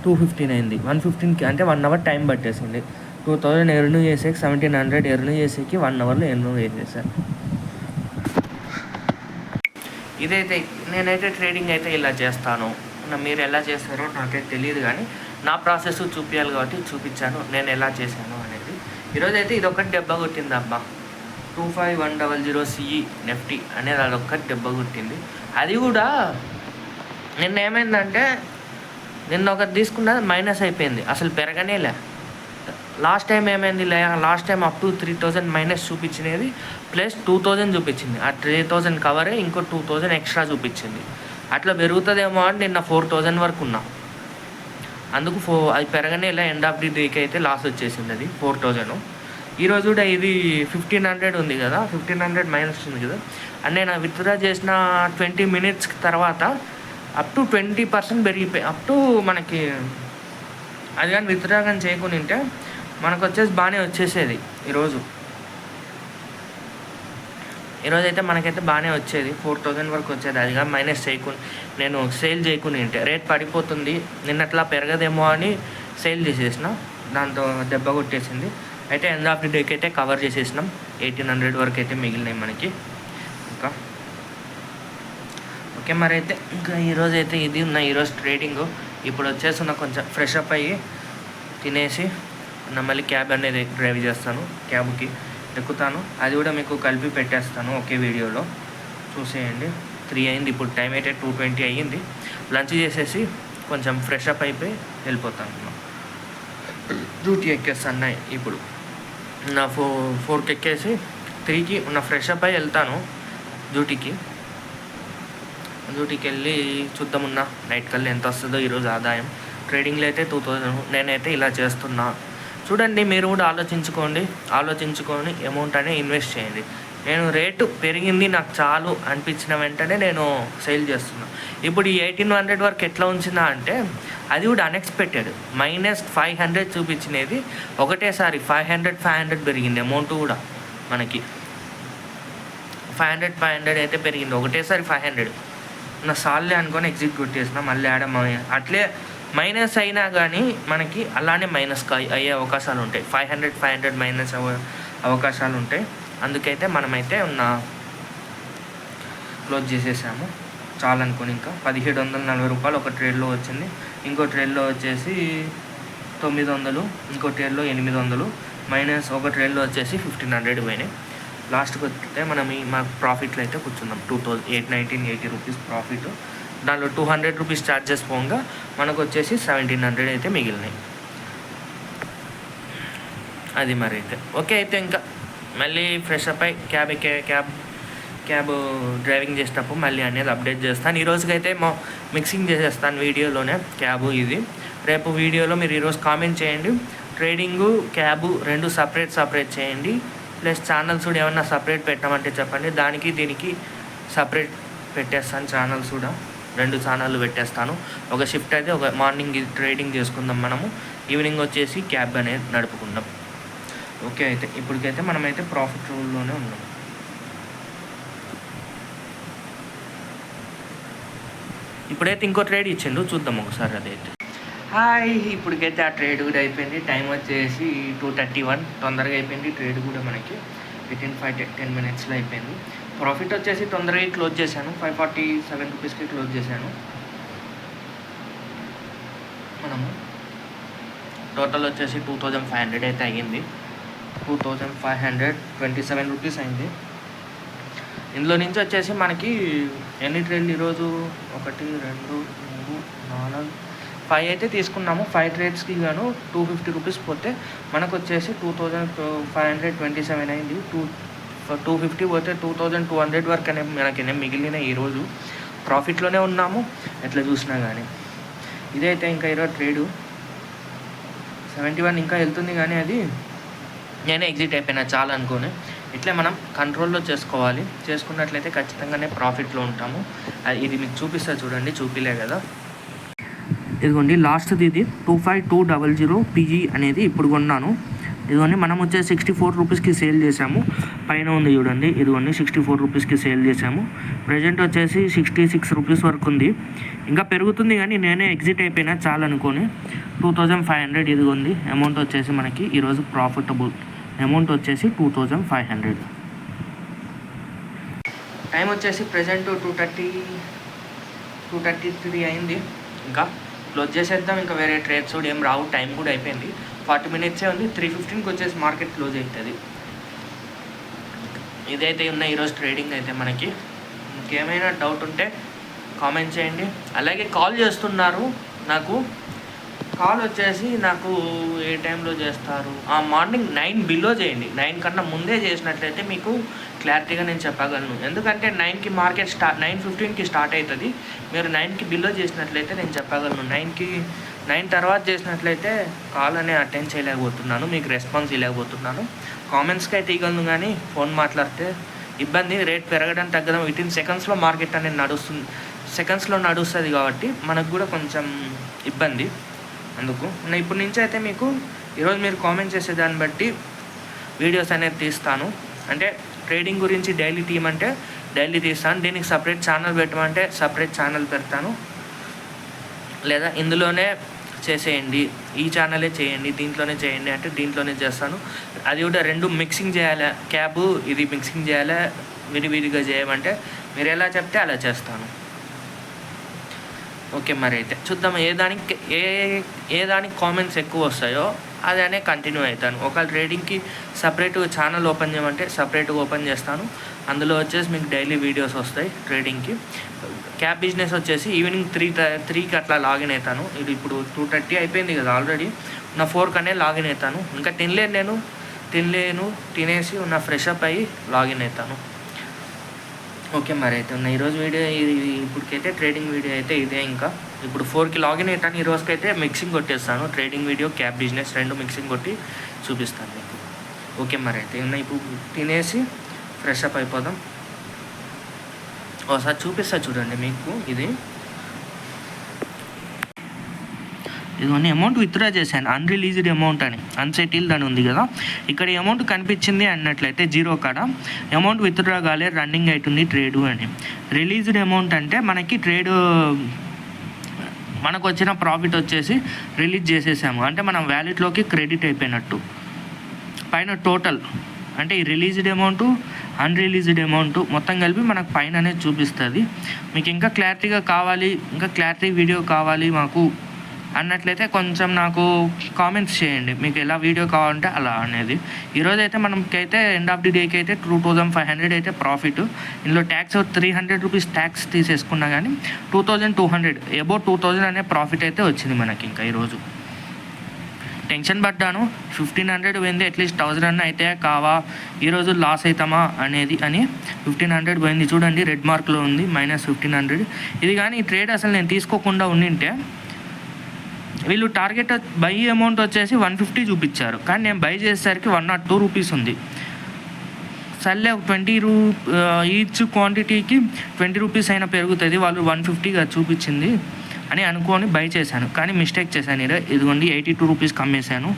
2:15 అయింది. 1:15కి అంటే 1 అవర్ టైం పట్టేసింది. 2000 ఎర్న్ చేసేకి 1700 ఎర్న్ చేసేకి 1 అవర్లో ఎర్న్ చేసేసాను. ఇదైతే నేనైతే ట్రేడింగ్ అయితే ఇలా చేస్తాను. మీరు ఎలా చేస్తారో నాకైతే తెలియదు, కానీ నా ప్రాసెస్ చూపించాలి కాబట్టి చూపించాను నేను ఎలా చేశాను అనేది. ఈరోజైతే ఇదొక్కటి దెబ్బ కొట్టింది అబ్బా. 25100 CE నెఫ్టీ అనేది అదొక్కటి దెబ్బ కొట్టింది. అది కూడా నిన్న ఏమైందంటే, నిన్న ఒకటి తీసుకున్నది మైనస్ అయిపోయింది, అసలు పెరగనేలే. లాస్ట్ టైం ఏమైంది, last time up to 3000 minus చూపించినది, ప్లస్ 2000 చూపించింది. ఆ 3000 కవరే ఇంకో 2000 ఎక్స్ట్రా చూపించింది. అట్లా పెరుగుతుందేమో అని నిన్న 4000 వరకు ఉన్నా. అందుకు అది పెరగనేలా. ఎండ్ ఆఫ్ ది డేకి అయితే లాస్ వచ్చేసింది అది 4000. ఈరోజు కూడా ఇది 1500 ఉంది కదా, 1500 మైనస్ ఉంది కదా. అంటే నేను విత్డ్రా చేసిన 20 minutes తర్వాత అప్ టు 20% పెరిగిపోయి, అప్ టు మనకి అది కానీ విత్డ్రా కానీ చేయకుండా ఉంటే మనకు వచ్చేసి బాగానే వచ్చేసేది. ఈరోజైతే మనకైతే బాగానే వచ్చేది, 4000 వరకు వచ్చేది. అది కానీ మైనస్ చేయకుండా నేను సేల్ చేయకుండా ఉంటే రేట్ పడిపోతుంది, నిన్నట్లా పెరగదేమో అని సేల్ చేసేసిన, దాంతో దెబ్బ కొట్టేసింది. అయితే ఎండ్ ఆఫ్ ది డేకి అయితే కవర్ చేసేసినాం. 1800 వరకు అయితే మిగిలినాయి మనకి. ఇంకా ఓకే మరి అయితే ఇంకా ఈరోజు అయితే ఇది ఉన్న ఈరోజు ట్రేడింగ్. ఇప్పుడు వచ్చేసి కొంచెం ఫ్రెష్ అప్ అయ్యి తినేసి మళ్ళీ క్యాబ్ అనేది డ్రైవ్ చేస్తాను, క్యాబ్కి ఎక్కుతాను. అది కూడా మీకు కలిపి పెట్టేస్తాను ఒకే వీడియోలో, చూసేయండి. 3 అయింది, ఇప్పుడు టైం అయితే 2:20 అయ్యింది. లంచ్ చేసేసి కొంచెం ఫ్రెష్ అప్ అయిపోయి వెళ్ళిపోతాను. డ్యూటీ ఎక్కేస్తాను ఇప్పుడు. నా 4కి ఎక్కేసి 3కి ఫ్రెష్ అప్ అయి వెళ్తాను డ్యూటీకి వెళ్ళి చూద్దామున్న నైట్ కల్లా ఎంత వస్తుందో ఈరోజు ఆదాయం. ట్రేడింగ్లో అయితే 2000. నేనైతే ఇలా చేస్తున్నా. చూడండి, మీరు కూడా ఆలోచించుకొని అమౌంట్ అనేది ఇన్వెస్ట్ చేయండి. నేను రేటు పెరిగింది నాకు చాలు అనిపించిన వెంటనే నేను సేల్ చేస్తున్నా. ఇప్పుడు ఈ 1800 వరకు ఎట్లా ఉంచిందా అంటే అది కూడా అన్ఎక్స్పెక్టెడ్. -500 చూపించినది ఒకటేసారి 500 పెరిగింది. అమౌంట్ కూడా మనకి 500 అయితే పెరిగింది ఒకటేసారి 500. నా సాల్లే అనుకొని ఎగ్జిట్ కొట్టేసిన. మళ్ళీ అట్లే మైనస్ అయినా కానీ మనకి అలానే మైనస్ అయ్యే అవకాశాలు ఉంటాయి. 500 మైనస్ అవకాశాలు ఉంటాయి. అందుకైతే మనమైతే క్లోజ్ చేసేసాము చాలనుకొని. ఇంకా 1740 రూపాయలు ఒక ట్రేడ్లో వచ్చింది. ఇంకో ట్రేడ్లో వచ్చేసి 900, ఇంకో ట్రేడ్లో 800, మైనస్ ఒక ట్రేడ్లో వచ్చేసి 1500 పోయినాయి. లాస్ట్కి వస్తే మనం మాకు ప్రాఫిట్లో అయితే కూర్చుందాం. 880 రూపీస్ ప్రాఫిట్. దానిలో 200 రూపీస్ ఛార్జెస్ పోగా మనకు వచ్చేసి 1700 అయితే మిగిలినాయి. అది మరి అయితే ఓకే. అయితే ఇంకా మళ్ళీ ఫ్రెష్ అప్ అయి క్యాబ్ డ్రైవింగ్ చేసేటప్పుడు మళ్ళీ అనేది అప్డేట్ చేస్తాను. ఈరోజుకైతే మిక్సింగ్ చేసేస్తాను వీడియోలోనే క్యాబు ఇది. రేపు వీడియోలో మీరు ఈరోజు కామెంట్ చేయండి. ట్రేడింగు క్యాబు రెండు సపరేట్ చేయండి. ప్లస్ ఛానల్స్ కూడా ఏమన్నా సపరేట్ పెట్టామంటే చెప్పండి. దానికి దీనికి సపరేట్ పెట్టేస్తాను. ఛానల్స్ కూడా 2 ఛానళ్ళు పెట్టేస్తాను. ఒక షిఫ్ట్ అయితే ఒక మార్నింగ్ ట్రేడింగ్ చేసుకుందాం మనము, ఈవినింగ్ వచ్చేసి క్యాబ్ అనేది నడుపుకుందాం. ఓకే. అయితే ఇప్పటికైతే మనమైతే ప్రాఫిట్ రూల్లోనే ఉన్నాం. ఇప్పుడైతే ఇంకో ట్రేడ్ ఇచ్చిండు, చూద్దాం ఒకసారి అదైతే. హాయ్, ఇప్పటికైతే ఆ ట్రేడ్ కూడా అయిపోయింది. టైం వచ్చేసి 2:31. తొందరగా అయిపోయింది ట్రేడ్ కూడా మనకి. వితిన్ 5-10 మినిట్స్లో అయిపోయింది. ప్రాఫిట్ వచ్చేసి తొందరగా క్లోజ్ చేశాను. 547 రూపీస్కి క్లోజ్ చేశాను. మనము టోటల్ వచ్చేసి 2500 అయితే అయ్యింది. 2527 రూపీస్ అయింది. ఇందులో నుంచి వచ్చేసి మనకి ఎన్ని ట్రేడ్లు ఈరోజు 1 2 3 4 5 అయితే తీసుకున్నాము. 5 ట్రేడ్స్కి గాను 250 రూపీస్ పోతే మనకు వచ్చేసి 2527 అయింది. 250 పోతే 2200 వరకు అనే మనకి మిగిలిన ఈరోజు ప్రాఫిట్లోనే ఉన్నాము ఎట్లా చూసినా కానీ. ఇదైతే ఇంకా ఈరోజు ట్రేడు 71 ఇంకా వెళ్తుంది కానీ అది నేనే ఎగ్జిట్ అయిపోయినా చాలా అనుకోని. ఇట్లా మనం కంట్రోల్లో చేసుకున్నట్లయితే ఖచ్చితంగానే ప్రాఫిట్లో ఉంటాము. ఇది మీకు చూపిస్తా చూడండి, చూపిలే కదా. ఇదిగోండి లాస్ట్ది, ఇది 25200 PG అనేది ఇప్పుడు కొన్నాను. ఇదిగోండి మనం వచ్చేసి 64 రూపీస్కి సేల్ చేసాము. పైన ఉంది చూడండి, ఇదిగోండి 64 రూపీస్కి సేల్ చేసాము. ప్రజెంట్ వచ్చేసి 66 రూపీస్ వరకు ఉంది. ఇంకా పెరుగుతుంది కానీ నేనే ఎగ్జిట్ అయిపోయినా చాలా అనుకోని. 2500 ఇదిగోండి అమౌంట్ వచ్చేసి మనకి ఈరోజు ప్రాఫిటబుల్ అమౌంట్ వచ్చేసి 2500. టైం వచ్చేసి ప్రజెంట్ 2:33 అయింది. ఇంకా క్లోజ్ చేసేద్దాం. ఇంకా వేరే ట్రేడ్స్ కూడా ఏం రావు. టైం కూడా అయిపోయింది. 40 మినిట్సే ఉంది. 3:15కి వచ్చేసి మార్కెట్ క్లోజ్ అవుతుంది. ఇదైతే ఉన్న ఈరోజు ట్రేడింగ్ అయితే మనకి. ఇంకేమైనా డౌట్ ఉంటే కామెంట్ చేయండి. అలాగే కాల్ చేస్తున్నారు నాకు. కాల్ వచ్చేసి నాకు ఏ టైంలో చేస్తారు? మార్నింగ్ 9 బిలో చేయండి. 9 కన్నా ముందే చేసినట్లయితే మీకు క్లారిటీగా నేను చెప్పగలను. ఎందుకంటే 9కి మార్కెట్ 9:15కి స్టార్ట్ అవుతుంది. మీరు 9కి బిలో చేసినట్లయితే నేను చెప్పగలను. 9 తర్వాత చేసినట్లయితే కాల్ అనే అటెండ్ చేయలేకపోతున్నాను, మీకు రెస్పాన్స్ ఇవ్వలేకపోతున్నాను. కామెంట్స్కి అయితే ఇవ్వగలను కానీ ఫోన్ మాట్లాడితే ఇబ్బంది. రేట్ పెరగడం తగ్గడం వితిన్ సెకండ్స్లో మార్కెట్ అనేది నడుస్తుంది కాబట్టి మనకు కూడా కొంచెం ఇబ్బంది. అందుకు ఇప్పటి నుంచి అయితే మీకు ఈరోజు మీరు కామెంట్ చేసే దాన్ని బట్టి వీడియోస్ అనేది తీస్తాను. అంటే ట్రేడింగ్ గురించి డైలీ తీయమంటే డైలీ తీస్తాను. దీనికి సపరేట్ ఛానల్ పెట్టమంటే సపరేట్ ఛానల్ పెడతాను. లేదా ఇందులోనే చేసేయండి, ఈ ఛానలే చేయండి, దీంట్లోనే చేయండి అంటే దీంట్లోనే చేస్తాను. అది కూడా 2 మిక్సింగ్ చేయాలి. క్యాబు ఇది మిక్సింగ్ చేయాలి, విడివిడిగా చేయమంటే మీరు ఎలా చెప్తే అలా చేస్తాను. ఓకే, మరి అయితే చూద్దాం ఏ దానికి కామెంట్స్ ఎక్కువ వస్తాయో అదనే కంటిన్యూ అవుతాను. ఒకవేళ ట్రేడింగ్కి సపరేట్గా ఛానల్ ఓపెన్ చేయమంటే సపరేట్గా ఓపెన్ చేస్తాను. అందులో వచ్చేసి మీకు డైలీ వీడియోస్ వస్తాయి. ట్రేడింగ్కి క్యాబ్ బిజినెస్ వచ్చేసి ఈవినింగ్ 3కి అట్లా లాగిన్ అవుతాను. ఇది ఇప్పుడు 2:30 అయిపోయింది కదా ఆల్రెడీ. నా 4కనే లాగిన్ అవుతాను. ఇంకా తినేసి నా ఫ్రెష్ అప్ అయ్యి లాగిన్ అవుతాను. ఓకే, మరి అయితే ఈరోజు వీడియో ఇప్పటికైతే ట్రేడింగ్ వీడియో అయితే ఇదే. ఇంకా ఇప్పుడు 4కి లాగిన్ అవుతాను. ఈ రోజుకైతే మిక్సింగ్ కొట్టేస్తాను. Trading video, cab business 2 mixing కొట్టి చూపిస్తాను మీకు. ఓకే, మరి అయితే ఇప్పుడు తినేసి ఫ్రెష్ అప్ అయిపోదాం. ఒకసారి చూపిస్తా చూడండి మీకు. ఇదిగోండి అమౌంట్ విత్డ్రా చేశాను, అన్రిలీజ్డ్ అమౌంట్ అని, అన్సెటిల్డ్ అని ఉంది కదా. ఇక్కడ అమౌంట్ కనిపించింది అన్నట్లయితే జీరో కాడ అమౌంట్ విత్డ్రా కాలే, రన్నింగ్ అవుతుంది ట్రేడు అని. రిలీజ్డ్ అమౌంట్ అంటే మనకి ట్రేడ్ మనకు వచ్చిన ప్రాఫిట్ వచ్చేసి రిలీజ్ చేసేసాము అంటే మనం వ్యాలెట్లోకి క్రెడిట్ అయిపోయినట్టు. పైన టోటల్ అంటే ఈ రిలీజ్డ్ అమౌంట్, అన్రిలీజ్డ్ అమౌంట్ మొత్తం కలిపి మనకు పైన అనేది చూపిస్తుంది. మీకు ఇంకా క్లారిటీగా కావాలి, ఇంకా క్లారిటీ వీడియో కావాలి మాకు అన్నట్లయితే కొంచెం నాకు కామెంట్స్ చేయండి, మీకు ఎలా వీడియో కావాలంటే అలా అనేది. ఈరోజైతే మనకైతే ఎండ్ ఆఫ్ ది డేకి అయితే 2500 అయితే ప్రాఫిట్. ఇందులో ట్యాక్స్ 300 రూపీస్ ట్యాక్స్ తీసేసుకున్నా కానీ 2200 అబౌట్ 2000 అనే ప్రాఫిట్ అయితే వచ్చింది మనకి. ఇంకా ఈరోజు టెన్షన్ పడ్డాను, 1500 పోయింది, అట్లీస్ట్ 1000 అన్న అయితే కావా, ఈరోజు లాస్ అవుతామా అనేది అని 1500 పోయింది. చూడండి రెడ్ మార్క్లో ఉంది -1500. ఇది కానీ ఈ ట్రేడ్ అసలు నేను తీసుకోకుండా ఉండింటే వీళ్ళు టార్గెట్ బై అమౌంట్ వచ్చేసి 150 చూపించారు, కానీ నేను బై చేసేసరికి 102 రూపీస్ ఉంది. సర్లే 20 ఈచ్ క్వాంటిటీకి 20 రూపీస్ అయినా పెరుగుతుంది, వాళ్ళు 150గా చూపించింది అని అనుకొని బై చేశాను. కానీ మిస్టేక్ చేశాను. ఇదిగోండి 82 రూపీస్ కమ్మేశాను.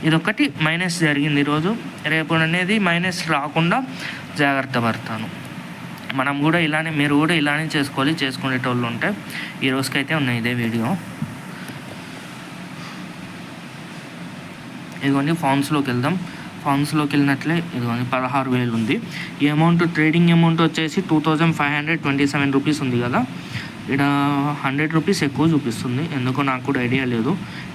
ఇదొకటి మైనస్ జరిగింది ఈరోజు. రేపు అనేది మైనస్ రాకుండా జాగ్రత్త పడతాను. మనం కూడా ఇలానే, మీరు కూడా ఇలానే చేసుకోవాలి, చేసుకునేటోళ్ళు ఉంటే. ఈ రోజుకైతే ఉన్నాయి ఇదే వీడియో. ఇదిగోండి ఫామ్స్లోకి వెళ్దాం. ఫామ్స్లోకి వెళ్ళినట్లే ఇదిగోండి 16,000 ఉంది. ఈ అమౌంట్ ట్రేడింగ్ అమౌంట్ వచ్చేసి 2527 రూపీస్ ఉంది కదా. ఇక్కడ 100 రూపీస్ ఎక్కువ చూపిస్తుంది, ఎందుకో నాకు కూడా ఐడియా లేదు.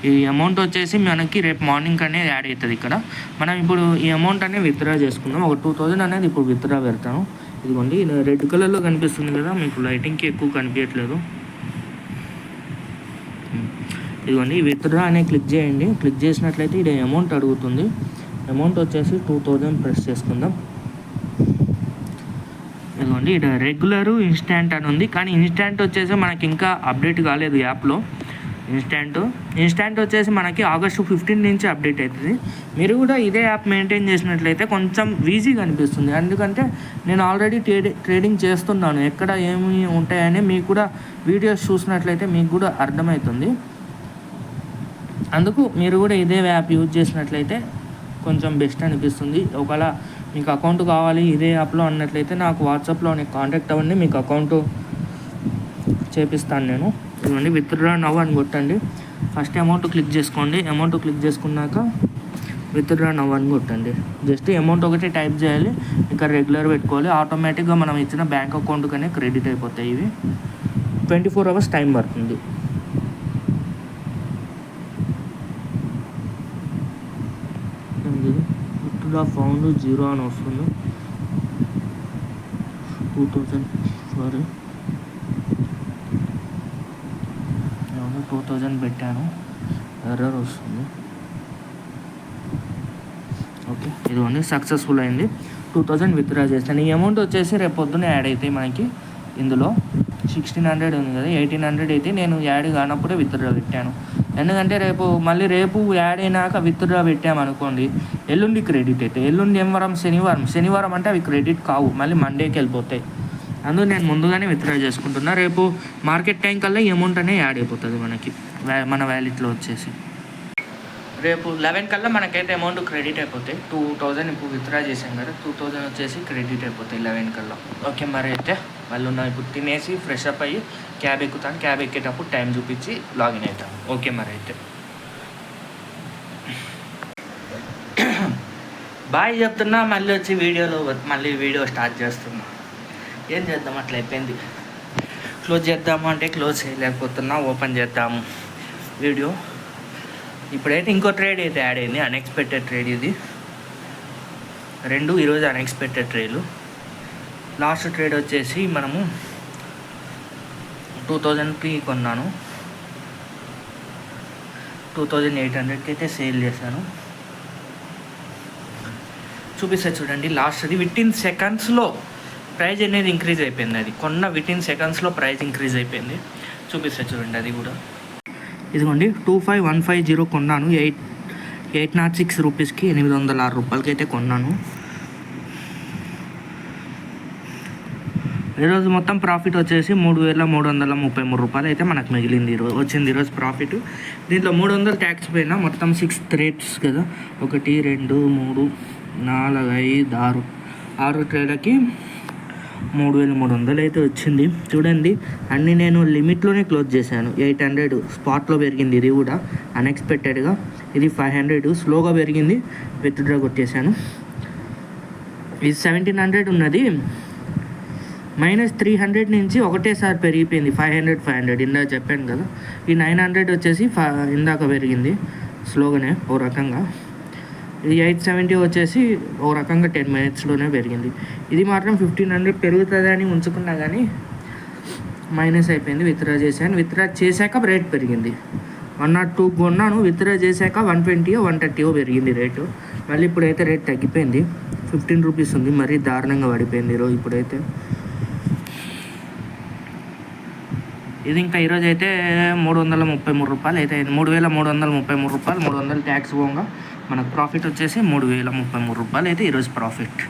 ఈ అమౌంట్ వచ్చేసి మనకి రేపు మార్నింగ్ అనేది యాడ్ అవుతుంది. ఇక్కడ మనం ఇప్పుడు ఈ అమౌంట్ అనేది విత్డ్రా చేసుకుందాం. ఒక 2000 అనేది ఇప్పుడు విత్డ్రా పెడతాను. ఇదిగోండి రెడ్ కలర్లో కనిపిస్తుంది కదా, మీకు లైటింగ్కి ఎక్కువ కనిపించట్లేదు. ఇదిగోండి విత్డ్రా అనే క్లిక్ చేయండి. క్లిక్ చేసినట్లయితే ఇది అమౌంట్ అడుగుతుంది. అమౌంట్ వచ్చేసి 2000 ప్రెస్ చేసుకుందాం. ఇదిగోండి ఇక్కడ రెగ్యులరు, ఇన్స్టాంట్ అని ఉంది, కానీ ఇన్స్టాంట్ వచ్చేసి మనకి ఇంకా అప్డేట్ కాలేదు యాప్లో. ఇన్స్టాంట్ వచ్చేసి మనకి August 15 నుంచి అప్డేట్ అవుతుంది. మీరు కూడా ఇదే యాప్ మెయింటైన్ చేసినట్లయితే కొంచెం ఈజీగా అనిపిస్తుంది, ఎందుకంటే నేను ఆల్రెడీ ట్రేడింగ్ చేస్తున్నాను. ఎక్కడ ఏమి ఉంటాయని మీకు కూడా వీడియోస్ చూసినట్లయితే మీకు కూడా అర్థమవుతుంది. అందుకు మీరు కూడా ఇదే యాప్ యూజ్ చేసినట్లయితే కొంచెం బెస్ట్ అనిపిస్తుంది. ఒకవేళ మీకు అకౌంట్ కావాలి ఇదే యాప్లో అన్నట్లయితే నాకు వాట్సాప్లో కాంటాక్ట్ అవ్వండి, మీకు అకౌంట్ చేపిస్తాను నేను. ఇవ్వండి విత్డ్రా నవ్ అని కొట్టండి. ఫస్ట్ అమౌంట్ క్లిక్ చేసుకోండి. అమౌంట్ క్లిక్ చేసుకున్నాక విత్డ్రా నవ్ అని కొట్టండి. జస్ట్ అమౌంట్ ఒకటి టైప్ చేయాలి, ఇక్కడ రెగ్యులర్ పెట్టుకోవాలి. ఆటోమేటిక్గా మనం ఇచ్చిన బ్యాంక్ అకౌంట్కనే క్రెడిట్ అయిపోతాయి. ఇవి 24 hours టైం పడుతుంది. విత్డ్రా ఫౌండ్ 0 అని వస్తుంది. 2000 పెట్టాను, ఎర్రర్ వస్తుంది. ఓకే ఇదిగోండి సక్సెస్ఫుల్ అయింది. 2000 విత్డ్రా చేస్తాను. ఈ అమౌంట్ వచ్చేసి రేపు పొద్దున్న యాడ్ అవుతాయి మనకి. ఇందులో 1600 ఉంది కదా, 1800 అయితే నేను యాడ్ కానప్పుడే విత్డ్రా పెట్టాను. ఎందుకంటే రేపు యాడ్ అయినాక విత్డ్రా పెట్టామనుకోండి, ఎల్లుండి క్రెడిట్ అవుతాయి. ఎల్లుండి ఏం వారం, శనివారం అంటే అవి క్రెడిట్ కావు, మళ్ళీ మండేకి వెళ్ళిపోతాయి. అందులో నేను ముందుగానే విత్డ్రా చేసుకుంటున్నా. రేపు మార్కెట్ టైం కల్లా ఈ అమౌంట్ అనేది యాడ్ అయిపోతుంది మనకి మన వ్యాలెట్లో వచ్చేసి. రేపు 11 కల్లా మనకైతే అమౌంట్ క్రెడిట్ అయిపోతాయి. 2000 ఇప్పుడు విత్డ్రా చేసాం కదా, 2000 వచ్చేసి క్రెడిట్ అయిపోతాయి 11 కల్లా. ఓకే మరి అయితే మళ్ళీ ఇప్పుడు తినేసి ఫ్రెష్ అప్ అయ్యి క్యాబ్ ఎక్కుతాను. క్యాబ్ ఎక్కేటప్పుడు టైం చూపించి లాగిన్ అవుతాను. ఓకే మరి అయితే బాయ్ చెప్తున్నా, మళ్ళీ వచ్చి వీడియో స్టార్ట్ చేస్తున్నా. ఏం చేద్దాం, అట్లా అయిపోయింది. క్లోజ్ చేద్దాము అంటే క్లోజ్ చేయలేకపోతున్నా, ఓపెన్ చేద్దాము వీడియో. ఇప్పుడైతే ఇంకో ట్రేడ్ అయితే యాడ్ అయింది, అన్ఎక్స్పెక్టెడ్ ట్రేడ్. ఇది రెండు ఈరోజు అన్ఎక్స్పెక్టెడ్ ట్రేడ్లు. లాస్ట్ ట్రేడ్ వచ్చేసి మనము 2000కి కొన్నాను, 2800కి అయితే సేల్ చేశాను. చూపిస్తా చూడండి. లాస్ట్ది వితిన్ సెకండ్స్లో ప్రైజ్ అనేది ఇంక్రీజ్ అయిపోయింది. అది కొన్న వితిన్ సెకండ్స్లో ప్రైజ్ ఇంక్రీజ్ అయిపోయింది. చూపిస్తా చూడండి. అది కూడా ఇదిగోండి 25150 కొన్నాను. 806 రూపీస్కి 806 రూపాయలకి అయితే కొన్నాను. ఈరోజు మొత్తం ప్రాఫిట్ వచ్చేసి 3,333 రూపాయలు అయితే మనకు మిగిలింది వచ్చింది ఈరోజు ప్రాఫిట్. దీంట్లో 300 ట్యాక్స్ పోయినా మొత్తం 6 ట్రేడ్స్ కదా, 1 2 3 4 5 6 ట్రేడ్లకి 3,300 అయితే వచ్చింది. చూడండి అన్నీ నేను లిమిట్లోనే క్లోజ్ చేశాను. 800 స్పాట్లో పెరిగింది, ఇది కూడా అన్ఎక్స్పెక్టెడ్గా. ఇది 500 స్లోగా పెరిగింది, విత్డ్రా కొట్టేశాను. ఇది 1700 ఉన్నది, -300 నుంచి ఒకటేసారి పెరిగిపోయింది 500 ఇందాక చెప్పాను కదా. ఈ 900 వచ్చేసి ఇందాక పెరిగింది స్లోగానే ఓ రకంగా. ఇది 870 వచ్చేసి ఓ రకంగా 10 minutesలోనే పెరిగింది. ఇది మాత్రం 1500 పెరుగుతుంది అని ఉంచుకున్నా కానీ మైనస్ అయిపోయింది. విత్డ్రా చేశాను. విత్డ్రా చేశాక రేట్ పెరిగింది. 102 కొన్నాను, విత్డ్రా చేశాక 120 130 పెరిగింది రేటు. మళ్ళీ ఇప్పుడైతే రేట్ తగ్గిపోయింది, 15 రూపీస్ ఉంది. మరీ దారుణంగా పడిపోయింది ఈరోజు. ఇప్పుడైతే ఇది ఇంకా ఈరోజు అయితే 333 రూపాయలు అయితే అయింది. 3,333 రూపాయలు, 300 ట్యాక్స్ పోగా మనకు ప్రాఫిట్ వచ్చేసి 3,033 రూపాయలు అయితే ఈరోజు ప్రాఫిట్.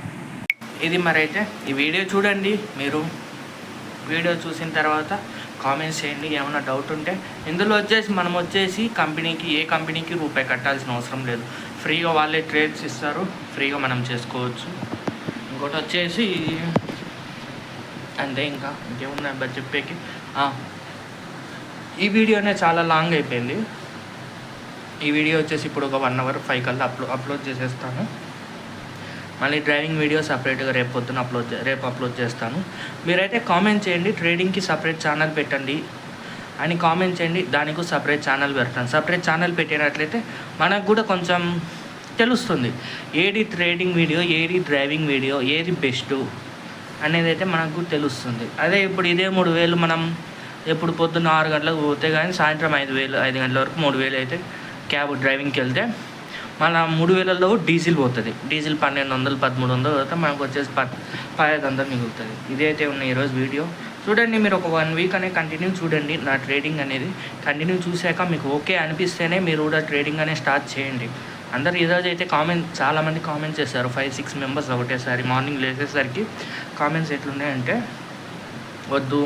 ఇది మరి అయితే ఈ వీడియో చూడండి. మీరు వీడియో చూసిన తర్వాత కామెంట్స్ చేయండి ఏమైనా డౌట్ ఉంటే. ఇందులో వచ్చేసి మనం వచ్చేసి ఏ కంపెనీకి రూపాయి కట్టాల్సిన అవసరం లేదు. ఫ్రీగా వాళ్ళే ట్రేడ్స్ ఇస్తారు, ఫ్రీగా మనం చేసుకోవచ్చు. ఇంకోటి వచ్చేసి అంతే, ఇంకా ఇంకేమున్నాయి బట్ చెప్పేకి. ఈ వీడియోనే చాలా లాంగ్ అయిపోయింది. ఈ వీడియో వచ్చేసి ఇప్పుడు ఒక 1 hour 5 కల్లా అప్లోడ్ చేసేస్తాను. మళ్ళీ డ్రైవింగ్ వీడియో సపరేట్గా రేపు పొద్దున అప్లోడ్ చేస్తాను. మీరైతే కామెంట్ చేయండి, ట్రేడింగ్కి సపరేట్ ఛానల్ పెట్టండి అని కామెంట్ చేయండి. దానికి సపరేట్ ఛానల్ పెడతాను. సపరేట్ ఛానల్ పెట్టినట్లయితే మనకు కూడా కొంచెం తెలుస్తుంది ఏది ట్రేడింగ్ వీడియో, ఏది డ్రైవింగ్ వీడియో, ఏది బెస్ట్ అనేది అయితే మనకు తెలుస్తుంది. అదే ఇప్పుడు ఇదే 3,000 మనం ఎప్పుడు పొద్దున్న 6 గంటలకు పోతే కానీ సాయంత్రం 5 గంటల వరకు 3,000 అయితే క్యాబ్ డ్రైవింగ్కి వెళ్తే మన 3,000లో డీజిల్ పోతుంది. డీజిల్ 1,200 1,300 పోతే మనకు వచ్చేసి 1,500 మిగులుతుంది. ఇదైతే ఉన్న ఈరోజు వీడియో. చూడండి, మీరు ఒక 1 week అనేది కంటిన్యూ చూడండి. నా ట్రేడింగ్ అనేది కంటిన్యూ చూశాక మీకు ఓకే అనిపిస్తేనే మీరు కూడా ట్రేడింగ్ అనేది స్టార్ట్ చేయండి. అందరు ఈరోజు అయితే చాలామంది కామెంట్స్ చేశారు, 5-6 మెంబర్స్ ఒకటేసారి మార్నింగ్ లేచేసరికి. కామెంట్స్ ఎట్లున్నాయంటే వద్దు,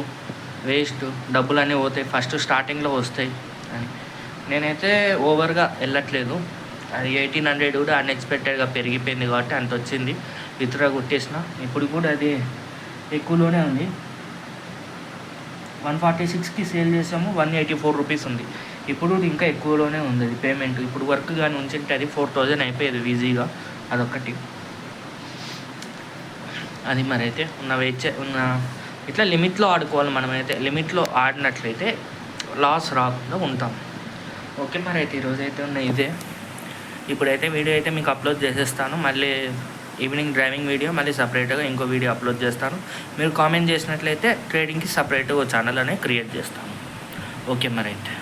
వేస్ట్, డబ్బులు అనేవి పోతాయి, ఫస్ట్ స్టార్టింగ్లో వస్తాయి అని. నేనైతే ఓవర్గా వెళ్ళట్లేదు. అది 1,800 కూడా అన్ఎక్స్పెక్టెడ్గా పెరిగిపోయింది కాబట్టి అంత వచ్చింది, విత్డ్రా కొట్టేసిన. ఇప్పుడు కూడా అది ఎక్కువలోనే ఉంది. 146కి సేల్ చేసాము, 184 రూపీస్ ఉంది. ఇప్పుడు ఇంకా ఎక్కువలోనే ఉంది అది పేమెంట్. ఇప్పుడు వర్క్ కానీ ఉంచుంటే అది 4,000 అయిపోయేది ఈజీగా. అదొకటి. అది మరి అయితే ఇట్లా లిమిట్లో ఆడుకోవాలి. మనమైతే లిమిట్లో ఆడినట్లయితే లాస్ రాకుండా ఉంటాం. ఓకే, మరి అయితే ఈరోజు అయితే ఉన్న ఇదే. ఇప్పుడైతే వీడియో అయితే మీకు అప్లోడ్ చేసేస్తాను. మళ్ళీ ఈవినింగ్ డ్రైవింగ్ వీడియో మళ్ళీ సపరేట్గా ఇంకో వీడియో అప్లోడ్ చేస్తాను. మీరు కామెంట్ చేసినట్లయితే ట్రేడింగ్కి సపరేట్గా ఒక ఛానల్ అనేది క్రియేట్ చేస్తాను. ఓకే మరి అయితే.